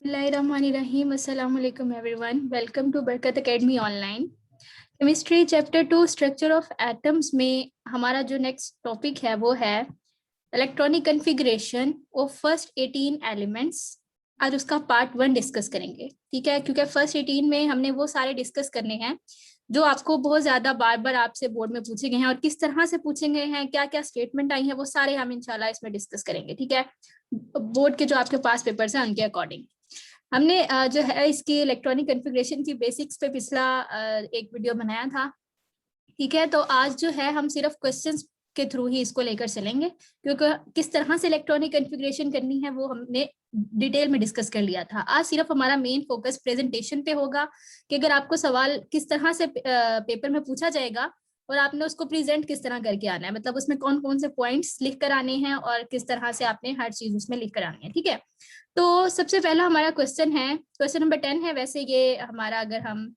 बिस्मिल्लाहिर्रहमानिर्रहीम। अस्सलाम वालेकुम एवरीवन, वेलकम टू बरकत academy online. Chemistry chapter 2 structure of atoms में हमारा जो नेक्स्ट टॉपिक है वो है electronic configuration of first 18 elements. आज उसका पार्ट 1 डिस्कस करेंगे, ठीक है, क्योंकि फर्स्ट 18 में हमने वो सारे डिस्कस करने हैं जो आपको बहुत ज्यादा बार बार आपसे बोर्ड में पूछे गए हैं, और किस तरह से पूछे गए हैं, क्या क्या स्टेटमेंट आई है, वो सारे हम इंशाल्लाह इसमें डिस्कस करेंगे, ठीक है, बोर्ड के जो आपके पास पेपर्स हैं उनके अकॉर्डिंग। हमने जो है इसकी इलेक्ट्रॉनिक कॉन्फ़िगरेशन की बेसिक्स पे पिछला एक वीडियो बनाया था, ठीक है। तो आज जो है हम सिर्फ क्वेश्चंस के थ्रू ही इसको लेकर चलेंगे, क्योंकि किस तरह से इलेक्ट्रॉनिक कॉन्फ़िगरेशन करनी है वो हमने डिटेल में डिस्कस कर लिया था। आज सिर्फ हमारा मेन फोकस प्रेजेंटेशन पे होगा कि अगर आपको सवाल किस तरह से पेपर में पूछा जाएगा और आपने उसको प्रेजेंट किस तरह करके आना है, मतलब उसमें कौन कौन से पॉइंट्स लिख कर आने हैं और किस तरह से आपने हर चीज उसमें लिख कर आनी है, ठीक है। तो सबसे पहला हमारा क्वेश्चन है, क्वेश्चन नंबर 10 है। वैसे ये हमारा, अगर हम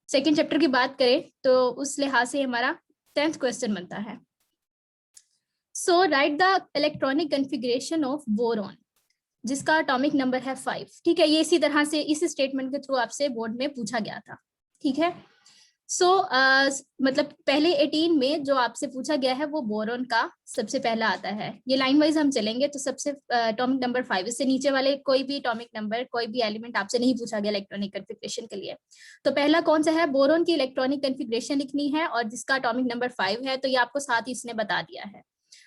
सेकेंड चैप्टर की बात करें तो उस लिहाज से हमारा 10th क्वेश्चन बनता है। So write the electronic configuration of boron, जिसका एटॉमिक नंबर है 5, ठीक है। ये इसी तरह से इस स्टेटमेंट के थ्रू आपसे बोर्ड में पूछा गया था, ठीक है। मतलब पहले 18 में जो आपसे पूछा गया है वो बोरॉन का सबसे पहला आता है। ये लाइन वाइज हम चलेंगे, तो सबसे एटॉमिक नंबर 5, इससे नीचे वाले कोई भी एटॉमिक नंबर, कोई भी एलिमेंट आपसे नहीं पूछा गया इलेक्ट्रॉनिक कॉन्फ़िगरेशन के लिए। तो पहला कौन सा है, बोरॉन की इलेक्ट्रॉनिक कॉन्फ़िगरेशन लिखनी है और जिसका एटॉमिक नंबर 5 है। तो ये आपको साथ ही इसने बता दिया है।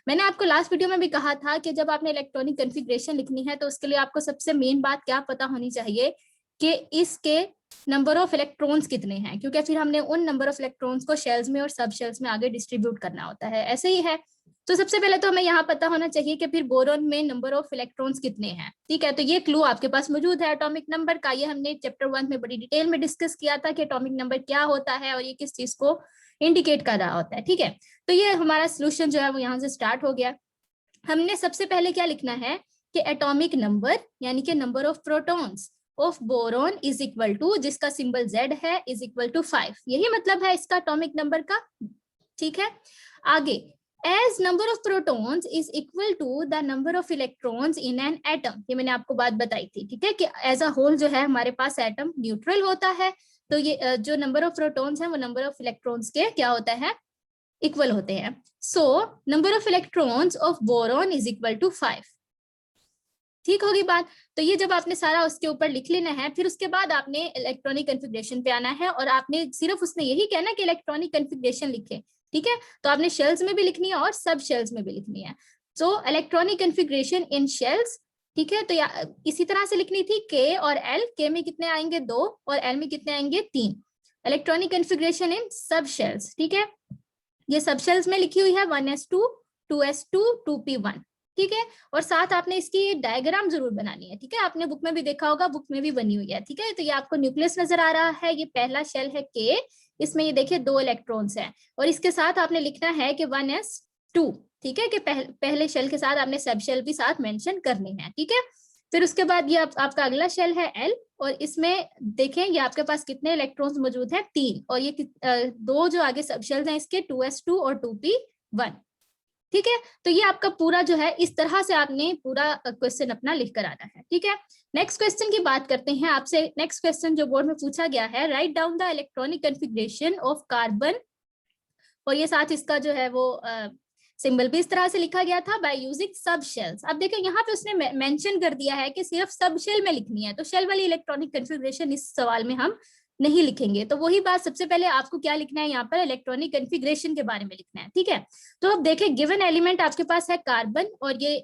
मैंने आपको लास्ट वीडियो में भी कहा था कि जब आपने इलेक्ट्रॉनिक कॉन्फ़िगरेशन लिखनी है तो उसके लिए आपको सबसे मेन बात क्या पता होनी चाहिए कि इसके नंबर ऑफ इलेक्ट्रॉन्स कितने हैं, क्योंकि फिर हमने उन नंबर ऑफ इलेक्ट्रॉन्स को शेल्स में और सब शेल्स में आगे डिस्ट्रीब्यूट करना होता है, ऐसे ही है। तो सबसे पहले तो हमें यहाँ पता होना चाहिए कि फिर बोरॉन में नंबर ऑफ इलेक्ट्रॉन्स कितने हैं, ठीक है। तो ये क्लू आपके पास मौजूद है एटॉमिक नंबर का। ये हमने चैप्टर 1 में बड़ी डिटेल में डिस्कस किया था कि एटॉमिक नंबर क्या होता है और ये किस चीज को इंडिकेट कर रहा होता है, ठीक है। तो ये हमारा सोल्यूशन जो है वो यहाँ से स्टार्ट हो गया। हमने सबसे पहले क्या लिखना है कि एटॉमिक नंबर यानी कि number of protons of boron is equal to, जिसका सिंबल Z है, इज इक्वल टू 5। यही मतलब है इसका एटॉमिक नंबर का, ठीक है। आगे, as number of protons is equal to the number of electrons in an atom. ये मैंने आपको बात बताई थी, ठीक है, कि एज अ होल जो है हमारे पास एटम न्यूट्रल होता है। तो ये जो नंबर ऑफ प्रोटॉन्स है वो नंबर ऑफ इलेक्ट्रॉन्स के क्या होता है, इक्वल होते हैं। So number of electrons of boron is equal to 5, ठीक होगी बात। तो ये जब आपने सारा उसके ऊपर लिख लेना है, फिर उसके बाद आपने इलेक्ट्रॉनिक कॉन्फ़िगरेशन पे आना है और आपने सिर्फ उसने यही कहना कि इलेक्ट्रॉनिक कॉन्फ़िगरेशन लिखे, ठीक है। तो आपने शेल्स में भी लिखनी है और सब शेल्स में भी लिखनी है। सो इलेक्ट्रॉनिक कॉन्फ़िगरेशन इन शेल्स, ठीक है। तो इसी तरह से लिखनी थी के और एल, के में कितने आएंगे 2 और एल में कितने आएंगे 3। इलेक्ट्रॉनिक कॉन्फ़िगरेशन इन सब शेल्स, ठीक है। ये सब शेल्स में लिखी हुई है 1s2 2s2 2p1, ठीक है। और साथ आपने इसकी डायग्राम जरूर बनानी है, ठीक है। आपने बुक में भी देखा होगा, बुक में भी बनी हुई है, ठीक है। तो ये आपको न्यूक्लियस नजर आ रहा है, ये पहला शेल है के, इसमें ये देखिए 2 इलेक्ट्रॉन्स हैं और इसके साथ आपने लिखना है कि 1s2, ठीक है, कि पहले शेल के साथ आपने सब शेल भी साथ मेंशन करने हैं, ठीक है। फिर उसके बाद ये आपका अगला शेल है एल, और इसमें देखें ये आपके पास कितने इलेक्ट्रॉन्स मौजूद हैं 3, और ये 2 जो आगे सब शेल्स हैं इसके 2s2 और 2p1, ठीक है। तो ये आपका पूरा जो है इस तरह से आपने पूरा क्वेश्चन अपना लिख कर आना है, ठीक है। नेक्स्ट क्वेश्चन की बात करते हैं आपसे। नेक्स्ट क्वेश्चन जो बोर्ड में पूछा गया है, write down the electronic configuration of carbon, और ये साथ इसका जो है वो सिंबल भी इस तरह से लिखा गया था, बाय यूजिंग सब शेल्स। अब देखिए यहाँ पे उसने मेंशन कर दिया है कि सिर्फ सब शेल में लिखनी है, तो शेल वाली इलेक्ट्रॉनिक कॉन्फ़िगरेशन इस सवाल में हम नहीं लिखेंगे। तो वही बात, सबसे पहले आपको क्या लिखना है, यहाँ पर इलेक्ट्रॉनिक कॉन्फ़िगरेशन के बारे में लिखना है, ठीक है। तो अब देखें गिवन एलिमेंट आपके पास है कार्बन, और ये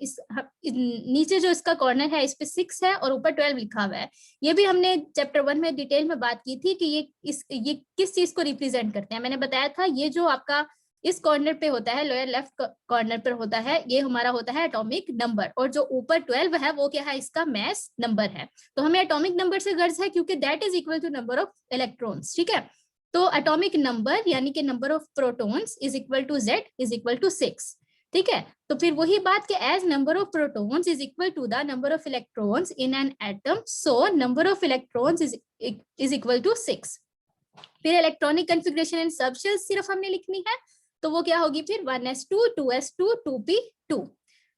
नीचे जो इसका कॉर्नर है इस पे 6 है और ऊपर 12 लिखा हुआ है। ये भी हमने चैप्टर 1 में डिटेल में बात की थी कि ये किस चीज को रिप्रेजेंट करते हैं। मैंने बताया था ये जो आपका इस कॉर्नर पे होता है, लोअर लेफ्ट कॉर्नर पर होता है, ये हमारा होता है एटॉमिक नंबर, और जो ऊपर 12 है वो क्या है, इसका मास नंबर है। तो हमें एटॉमिक नंबर से गर्ज है क्योंकि that is equal to number of electrons, ठीक है। तो एटॉमिक नंबर यानी कि number of protons is equal to Z is equal to 6, ठीक है। तो फिर वही बात कि as number of protons is equal to the number of electrons in an atom, so number of electrons is equal to 6। फिर electronic configuration इन सब shells सिर्फ हमने लिखनी है, तो वो क्या होगी फिर 1s2 2s2 2p2।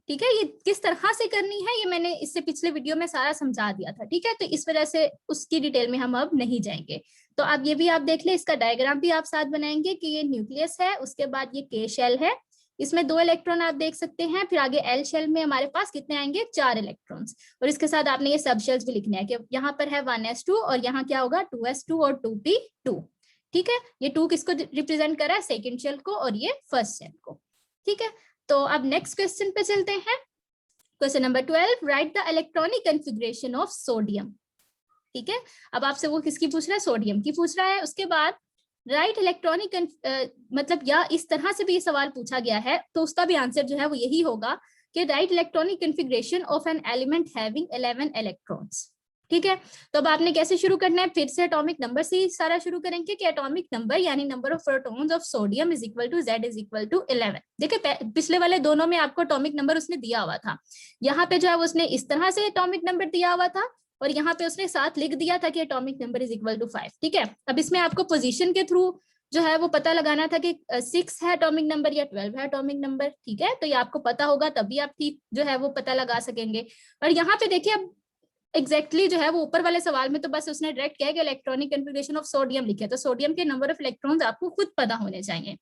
ठीक है, ये किस तरह से करनी है ये मैंने इससे पिछले वीडियो में सारा समझा दिया था। ठीक है, तो इस वजह से उसकी डिटेल में हम अब नहीं जाएंगे। तो अब ये भी आप देख ले, इसका डायग्राम भी आप साथ बनाएंगे कि ये न्यूक्लियस है, उसके बाद ये के शेल है, इसमें 2 इलेक्ट्रॉन आप देख सकते हैं, फिर आगे एल शेल में हमारे पास कितने आएंगे, 4 इलेक्ट्रॉन्स, और इसके साथ आपने ये सब शेल्स भी लिखने हैं कि यहाँ पर है 1s2 और यहाँ क्या होगा 2s2 और 2p2। ठीक है, ये 2 किसको रिप्रेजेंट कर रहा है, सेकेंड शेल को, और ये फर्स्ट शेल को। ठीक है, तो अब नेक्स्ट क्वेश्चन पे चलते हैं। Question number 12, right the electronic configuration of sodium. ठीक है, अब आपसे वो किसकी पूछ रहा है, सोडियम की पूछ रहा है। उसके बाद राइट इलेक्ट्रॉनिक मतलब या इस तरह से भी ये सवाल पूछा गया है तो उसका भी आंसर जो है वो यही होगा कि right electronic configuration of an element having 11 electrons. ठीक है, तो अब आपने कैसे शुरू करना है, फिर से एटॉमिक नंबर से ही सारा शुरू करेंगे कि एटॉमिक नंबर यानी number of protons of sodium is equal to Z is equal to 11। देखिए पिछले वाले दोनों में आपको एटॉमिक नंबर उसने दिया हुआ था, यहाँ पे जो है उसने इस तरह से एटॉमिक नंबर दिया हुआ था और यहाँ पे उसने साथ लिख दिया था कि atomic number is equal to 5। ठीक है, अब इसमें आपको पोजीशन के थ्रू जो है वो पता लगाना था कि 6 है एटॉमिक नंबर या 12 है एटॉमिक नंबर। ठीक है, तो ये आपको पता होगा तभी आप ठीक जो है वो पता लगा सकेंगे। और यहाँ पे देखिए अब एग्जैक्टली जो है वो ऊपर वाले सवाल में तो बस उसने डायरेक्ट किया कि इलेक्ट्रॉनिक कॉन्फ़िगरेशन ऑफ सोडियम लिखे, तो सोडियम के नंबर ऑफ इलेक्ट्रॉन्स आपको खुद पता होने चाहिए।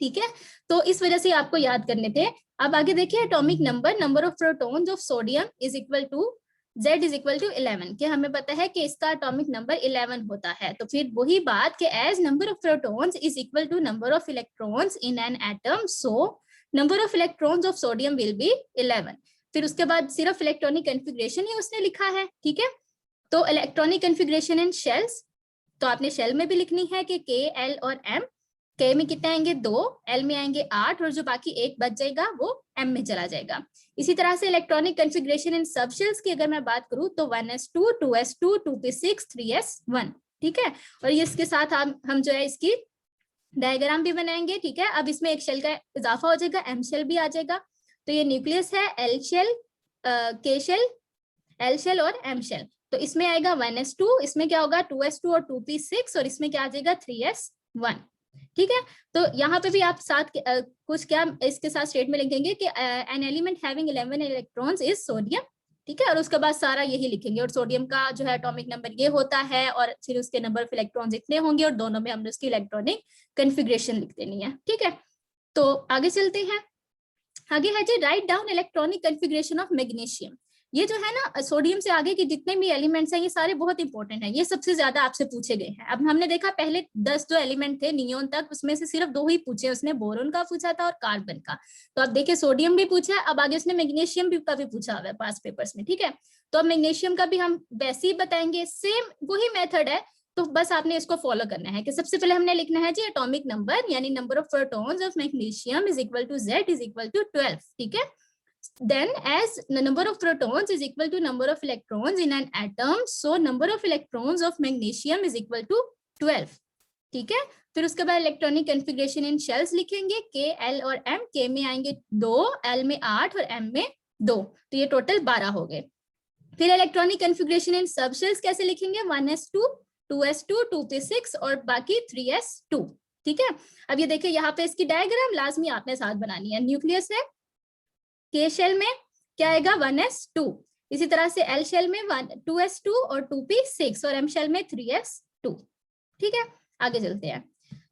ठीक है, तो इस वजह से आपको याद करने थे। अब आगे देखिए atomic number, number of protons of sodium is equal to Z is equal to 11, कि हमें पता है कि इसका एटॉमिक नंबर 11 होता है। तो फिर वही बात कि as number of protons is equal to number of electrons in an atom, so number of electrons of sodium will be 11। फिर उसके बाद सिर्फ इलेक्ट्रॉनिक कॉन्फ़िगरेशन ही उसने लिखा है। ठीक है, तो इलेक्ट्रॉनिक कॉन्फ़िगरेशन इन शेल्स, तो आपने शेल में भी लिखनी है कि K, L और M। K में कितने आएंगे 2, L में आएंगे 8 और जो बाकी 1 बच जाएगा वो M में चला जाएगा। इसी तरह से इलेक्ट्रॉनिक कॉन्फ़िगरेशन इन सब शेल्स की अगर मैं बात करूं तो 1s2, 2s2, 2p6, 3s1। ठीक है, और ये इसके साथ हम जो है इसकी डायग्राम भी बनाएंगे। ठीक है, अब इसमें एक शेल का इजाफा हो जाएगा, M शेल भी आ जाएगा। तो ये न्यूक्लियस है, L shell, K shell, L shell और M शेल। तो इसमें आएगा 1s2, इसमें क्या होगा 2s2 और 2p6 और इसमें क्या आ जाएगा 3s1। ठीक है, तो यहाँ पे भी आप साथ कुछ क्या इसके साथ स्टेटमेंट लिखेंगे कि an element having 11 electrons is sodium. ठीक है, और उसके बाद सारा यही लिखेंगे और सोडियम का जो है एटॉमिक नंबर ये होता है और फिर उसके नंबर ऑफ इलेक्ट्रॉन्स इतने होंगे और दोनों में हमने उसकी इलेक्ट्रॉनिक कॉन्फ़िगरेशन लिख देनी है। ठीक है, तो आगे चलते हैं। आगे है जी write down electronic configuration of magnesium. ये जो है ना सोडियम से आगे के जितने भी एलिमेंट्स हैं ये सारे बहुत इंपॉर्टेंट हैं, ये सबसे ज्यादा आपसे पूछे गए हैं। अब हमने देखा पहले 10 जो एलिमेंट थे नियोन तक, उसमें से सिर्फ 2 ही पूछे, उसने बोरोन का पूछा था और कार्बन का। तो अब देखिए सोडियम भी पूछा है, अब आगे उसने मैग्नीशियम का भी पूछा हुआ है पास पेपर्स में। ठीक है, तो अब मैग्नीशियम का भी हम वैसे ही बताएंगे, सेम वही मेथड है। तो बस आपने इसको फॉलो करना है कि सबसे पहले हमने लिखना है जी एटॉमिक नंबर यानी number of protons of magnesium is equal to Z is equal to 12। ठीक है, then as the number of protons is equal to number of electrons in an atom, so number of electrons of magnesium is equal to 12। ठीक है, फिर उसके बाद electronic configuration इन shells लिखेंगे, K, L और M। K में आएंगे 2, L में 8 और M में 2, तो ये टोटल 12 हो गए। फिर इलेक्ट्रॉनिक कॉन्फ़िगरेशन इन सब शेल्स कैसे लिखेंगे, 1s2, 2s2, 2p6 और बाकी 3s2। ठीक है, अब ये देखिए यहाँ पे इसकी डायग्राम लाजमी आपने साथ बनानी है। न्यूक्लियस है, K शेल में क्या आएगा 1s2, इसी तरह से L शेल में 2s2 और 2p6 और M शेल में 3s2। ठीक है, आगे चलते हैं।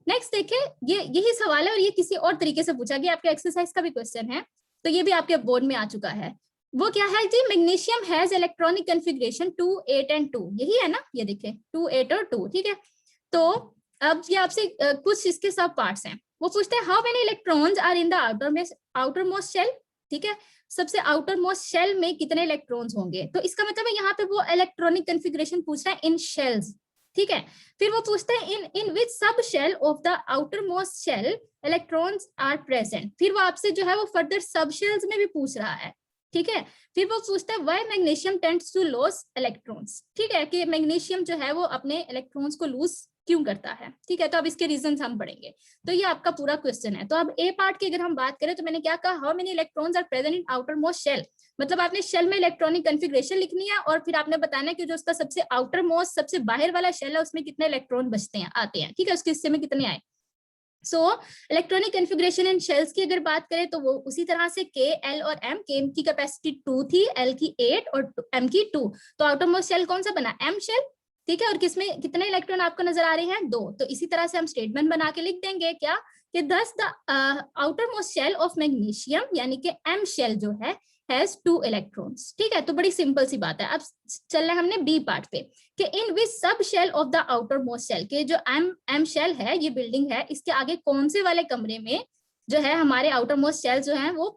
नेक्स्ट देखिए ये यही सवाल है और ये किसी और तरीके से पूछा गया, आपके एक्सरसाइज का भी क्वेश्चन है, तो ये भी आपके बोर्ड में आ चुका है। वो क्या है जी, magnesium has electronic configuration 2, 8 and 2, यही है ना, ये देखिए 2, 8 और 2। ठीक है, तो अब ये आपसे कुछ इसके सब पार्ट्स हैं। वो पूछते हैं how many electrons are in the outermost shell. ठीक है, सबसे आउटर मोस्ट शेल में कितने इलेक्ट्रॉन्स होंगे, तो इसका मतलब है यहाँ पे वो इलेक्ट्रॉनिक कॉन्फ़िगरेशन पूछ रहा है इन शेल्स। ठीक है, फिर वो पूछते हैं in which subshell of the outermost shell electrons are present. फिर वो आपसे जो है वो फर्दर सब शेल्स में भी पूछ रहा है। ठीक है, फिर वो पूछता है why magnesium tends to loss electrons. ठीक है, कि मैग्नीशियम जो है वो अपने इलेक्ट्रॉन्स को लूज क्यों करता है। ठीक है, तो अब इसके रीजंस हम पढ़ेंगे। तो ये आपका पूरा क्वेश्चन है। तो अब ए पार्ट की अगर हम बात करें तो मैंने क्या कहा, how many electrons are present in outermost shell, मतलब आपने शेल में इलेक्ट्रॉनिक कॉन्फ़िगरेशन लिखनी है और फिर आपने बताना है कि जो उसका सबसे आउटर मोस्ट सबसे बाहर वाला शेल है उसमें कितने इलेक्ट्रॉन बचते हैं आते हैं। ठीक है, उसके हिस्से में कितने आए। सो इलेक्ट्रॉनिक कॉन्फ़िगरेशन इन शेल्स की अगर बात करें तो वो उसी तरह से के, एल और एम, के की कैपेसिटी 2 थी, एल की 8 और एम की 2। तो आउटर मोस्ट शेल कौन सा बना, एम शेल, ठीक है। और किसमें कितने इलेक्ट्रॉन आपको नजर आ रहे हैं, 2। तो इसी तरह से हम स्टेटमेंट बना के लिख देंगे क्या, कि thus the outermost shell of magnesium यानी कि एम शेल जो है हैज 2 इलेक्ट्रॉन्स, ठीक है। तो बड़ी सिंपल सी बात है। अब चल रहे हमने बी पार्ट पे, कि in which subshell of the outermost shell, के जो एम शेल है, ये बिल्डिंग है, इसके आगे कौन से वाले कमरे में जो है हमारे आउटर मोस्ट शेल जो है वो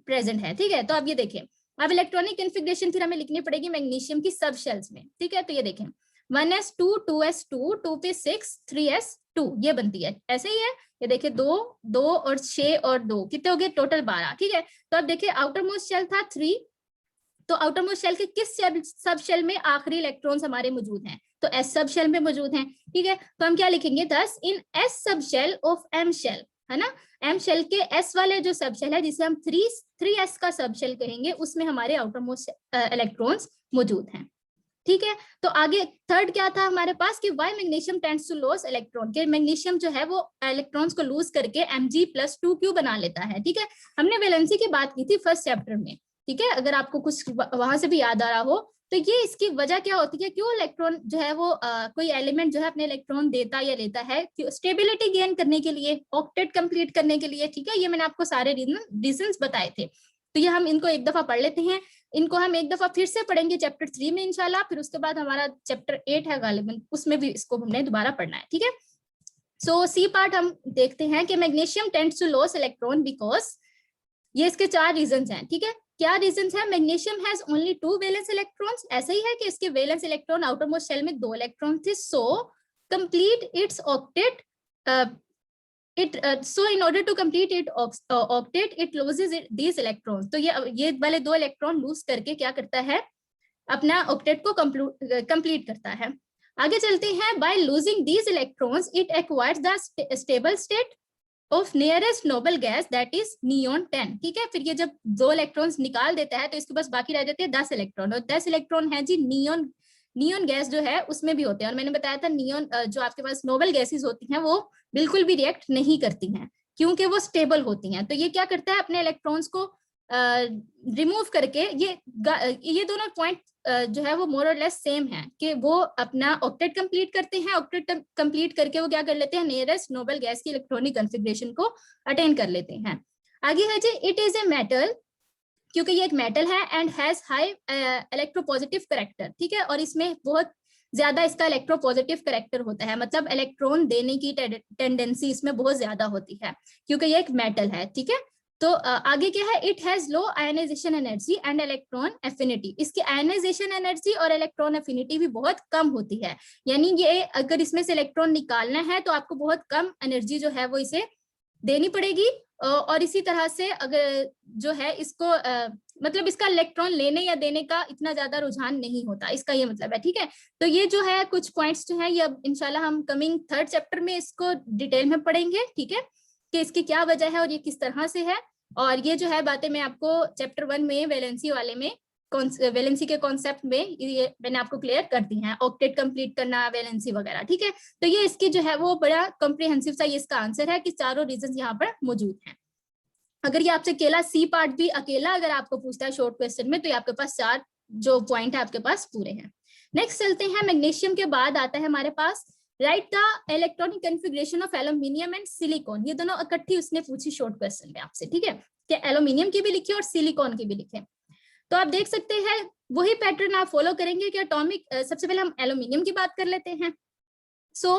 प्रेजेंट है, ठीक है। तो अब ये देखें, अब इलेक्ट्रॉनिक कॉन्फ़िगरेशन फिर हमें लिखनी पड़ेगी मैग्नीशियम की सब शेल्स में, ठीक है। तो ये देखें 1s2 2s2 2p6 3s2 ये बनती है, ऐसे ही है। ये देखिए 2 2 और 6 और 2 कितने हो गए, टोटल 12, ठीक है। तो अब देखिए आउटर मोस्ट शेल था 3, तो आउटर मोस्ट शेल के किस सब शेल में आखिरी इलेक्ट्रॉन्स हमारे मौजूद हैं, तो एस सब शेल में मौजूद हैं, ठीक है। तो हम क्या लिखेंगे, thus in S subshell of M shell, है ना, एम शेल के एस वाले जो सब शेल है जिसे हम 3s का सब शेल कहेंगे, उसमें हमारे आउटर मोस्ट इलेक्ट्रॉन्स मौजूद हैं, ठीक है। तो आगे थर्ड क्या था हमारे पास, कि why magnesium tends to loss electron, के मैग्नीशियम जो है वो इलेक्ट्रॉन्स को लूज करके Mg+2 क्यों बना लेता है, ठीक है। हमने वैलेंसी की बात की थी फर्स्ट चैप्टर में, ठीक है। अगर आपको कुछ वहां से भी याद आ रहा हो तो ये इसकी वजह क्या होती है, क्यों इलेक्ट्रॉन जो है वो कोई एलिमेंट जो है अपने इलेक्ट्रॉन देता या लेता है, स्टेबिलिटी गेन करने के लिए, ऑक्टेट कंप्लीट करने के लिए, ठीक है। ये मैंने आपको सारे रीजंस बताए थे। तो ये हम इनको एक दफा पढ़ लेते हैं, इनको हम एक दफा फिर से पढ़ेंगे चैप्टर 3 में इंशाल्लाह, फिर उसके बाद हमारा चैप्टर 8 है गालिबन, उसमें भी इसको हमने दोबारा पढ़ना है, ठीक है। सो सी पार्ट हम देखते हैं कि magnesium tends to loss electron because, ये इसके 4 रीजंस हैं, ठीक है। क्या रीजंस है, magnesium has only 2 valence electrons, ऐसा ही है कि इसके valence electron outermost shell में 2 इलेक्ट्रॉन थे, so complete its octet so in order to complete it octet it loses these electrons, तो ये वाले 2 इलेक्ट्रॉन लूज करके क्या करता है, अपना ऑक्टेट को कंप्लीट करता है। आगे चलते हैं, by losing these electrons it acquires the stable state of nearest noble gas that is neon 10, ठीक है। फिर ये जब 2 इलेक्ट्रॉन्स निकाल देता है तो इसके पास बाकी रह जाते हैं 10 इलेक्ट्रॉन, और 10 इलेक्ट्रॉन है जी नियॉन गैस जो है उसमें भी होते हैं। और मैंने बताया था नियॉन जो आपके पास नोबल गैसेस होती हैं वो बिल्कुल भी रिएक्ट नहीं करती हैं क्योंकि वो स्टेबल होती हैं। तो ये क्या करता है, अपने इलेक्ट्रॉन्स को रिमूव करके, ये दोनों पॉइंट जो है वो मोर और लेस सेम है, कि वो अपना ऑक्टेट कंप्लीट करते हैं, ऑक्टेट कंप्लीट करके वो क्या कर लेते हैं, नियरेस्ट नोबल गैस की इलेक्ट्रॉनिक कॉन्फ़िगरेशन को अटेन कर लेते हैं। आगे है जी, इट इज ए मेटल, क्योंकि ये एक मेटल है, and has high electropositive character, ठीक है। और इसमें बहुत ज्यादा इसका इलेक्ट्रोपॉजिटिव करेक्टर होता है, मतलब इलेक्ट्रॉन देने की टेंडेंसी इसमें बहुत ज्यादा होती है क्योंकि ये एक मेटल है, ठीक है। तो आगे क्या है, it has low ionisation energy and electron affinity, इसकी आयनाइजेशन एनर्जी और इलेक्ट्रॉन एफिनिटी भी बहुत कम होती है, यानी ये अगर इसमें से इलेक्ट्रॉन निकालना है तो आपको बहुत कम एनर्जी जो है वो इसे देनी पड़ेगी। और इसी तरह से अगर जो है इसको मतलब इसका इलेक्ट्रॉन लेने या देने का इतना ज्यादा रुझान नहीं होता, इसका ये मतलब है, ठीक है। तो ये जो है कुछ पॉइंट्स जो है ये अब इंशाल्लाह हम कमिंग 3rd चैप्टर में इसको डिटेल में पढ़ेंगे, ठीक है, कि इसकी क्या वजह है और ये किस तरह से है। और ये जो है बातें मैं आपको चैप्टर 1 में वैलेंसी वाले में वैलेंसी के कॉन्सेप्ट में ये मैंने आपको क्लियर कर दी है, ऑक्टेट कंप्लीट करना, वैलेंसी वगैरह, ठीक है। तो ये इसकी जो है वो बड़ा कॉम्प्रिहेंसिव सा ये इसका आंसर है कि चारों रीजंस यहाँ पर मौजूद हैं। अगर ये आपसे अकेला सी पार्ट भी अकेला अगर आपको पूछता है शॉर्ट क्वेश्चन में, तो ये आपके पास 4 जो पॉइंट है आपके पास पूरे हैं। नेक्स्ट चलते हैं, मैग्नीशियम के बाद आता है हमारे पास write the electronic configuration of aluminium and silicon, ये दोनों इकट्ठी उसने पूछी शॉर्ट क्वेश्चन में आपसे, ठीक है, कि एल्यूमिनियम की भी लिखी और सिलिकॉन की भी लिखे। तो आप देख सकते हैं वही पैटर्न आप फॉलो करेंगे कि एटॉमिक, सबसे पहले हम एल्यूमिनियम की बात कर लेते हैं। सो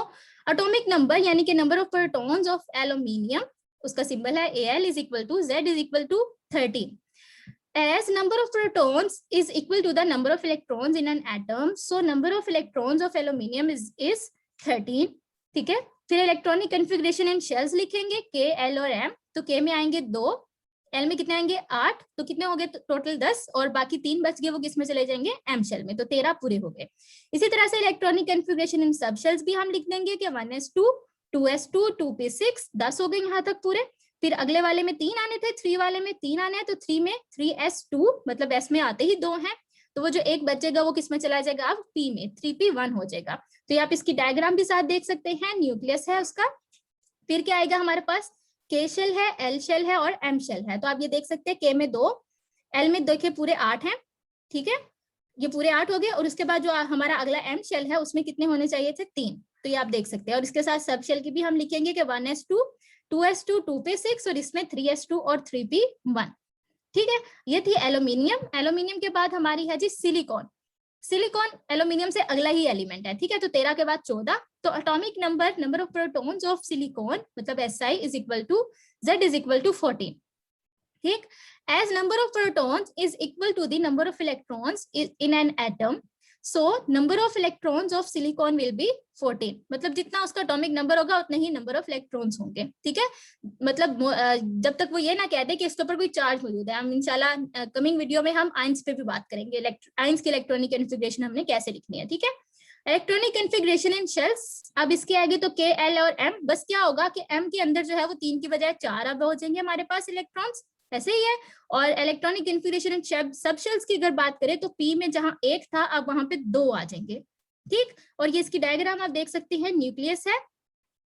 एटॉमिक नंबर यानी कि number of protons of aluminium, उसका सिंबल है Al is equal to Z is equal to 13. As number of protons is equal to the number of electrons in an atom, so number of electrons of aluminium is 13, ठीक है। फिर electronic configuration इन shells लिखेंगे K, L और M, तो K में आएंगे 2, L में कितने आएंगे 8, तो कितने हो गए टोटल 10, और बाकी 3 बच गए वो किस में चले जाएंगे, M शेल में, तो 13 पूरे हो गए। इसी तरह से इलेक्ट्रॉनिक कॉन्फ़िगरेशन इन सब शेल्स भी हम लिख देंगे कि 1s2 2s2 2p6 10 हो गए यहाँ तक पूरे। फिर अगले वाले में 3 आने थे, 3 वाले में 3 आने हैं, तो 3 में 3s2 मतलब s में आते ही 2 हैं, तो वो जो एक बचेगा वो किस में चला जाएगा, अब p में 3p1 हो जाएगा। तो आप इसकी डायग्राम भी साथ देख सकते हैं, न्यूक्लियस है उसका, फिर क्या आएगा हमारे पास, के शेल है, एल शेल है और एम शेल है। तो आप ये देख सकते हैं के में 2, एल में देखिए पूरे 8 हैं, ठीक है, ये पूरे 8 हो गए। और उसके बाद जो हमारा अगला एम शेल है उसमें कितने होने चाहिए थे, 3। तो ये आप देख सकते हैं। और इसके साथ सब शेल की भी हम लिखेंगे कि 1s2, 2s2, 2p6 और इसमें 3s2 और 3p1, ठीक है। ये थी एल्यूमिनियम। एल्यूमिनियम के बाद हमारी है जी सिलिकॉन। सिलिकॉन एल्यूमिनियम से अगला ही एलिमेंट है, ठीक है। तो 13 के बाद 14। तो atomic number of protons of silicon मतलब SI is equal to Z is equal to 14, ठीक। As number of protons is equal to the number of electrons in an atom, so number of electrons of silicon will be 14। मतलब जितना उसका atomic number होगा उतने ही number of electrons होंगे, ठीक है। मतलब जब तक वो ये ना कह दे कि इसके ऊपर कोई चार्ज मौजूद है। हम इंशाल्लाह कमिंग वीडियो में हम आयंस पे भी बात करेंगे, आयंस की इलेक्ट्रॉनिक कॉन्फ़िगरेशन हमने कैसे लिखनी है, ठीक है। इलेक्ट्रॉनिक कॉन्फ़िगरेशन इन शेल्स, अब इसके आगे तो के, एल और एम। बस क्या होगा कि एम के अंदर जो है वो 3 की बजाय 4 अब हो जाएंगे हमारे पास इलेक्ट्रॉन्स, ऐसे ही है। और इलेक्ट्रॉनिक कॉन्फ़िगरेशन इन सब शेल्स की अगर बात करें तो पी में जहां 1 था अब वहां पे 2 आ जाएंगे, ठीक। और ये इसकी डायग्राम आप देख सकते हैं, न्यूक्लियस है,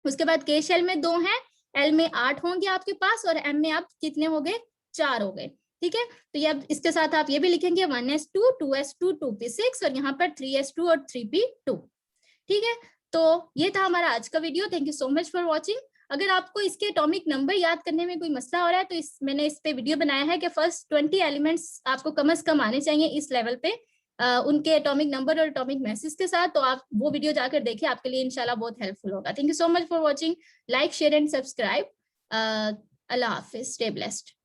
उसके बाद के शेल में 2 हैं, एल में 8 होंगे आपके पास और एम में आप कितने हो गए, 4 हो गए, ठीक है। तो ये अब इसके साथ आप ये भी लिखेंगे 1s2, 2s2, 2p6 और यहाँ पर 3s2 और 3p2, ठीक है। तो ये था हमारा आज का video. Thank you so much for watching. अगर आपको इसके एटॉमिक नंबर याद करने में कोई मसला हो रहा है तो मैंने इस पे वीडियो बनाया है कि फर्स्ट 20 एलिमेंट्स आपको कम से कम आने चाहिए इस लेवल पे, उनके एटॉमिक नंबर और एटॉमिक मैसेज के साथ। तो आप वो वीडियो जाकर देखिए, आपके लिए इंशाल्लाह बहुत हेल्पफुल होगा। Thank you so much for watching, like share and subscribe. Allah Hafiz, stay blessed.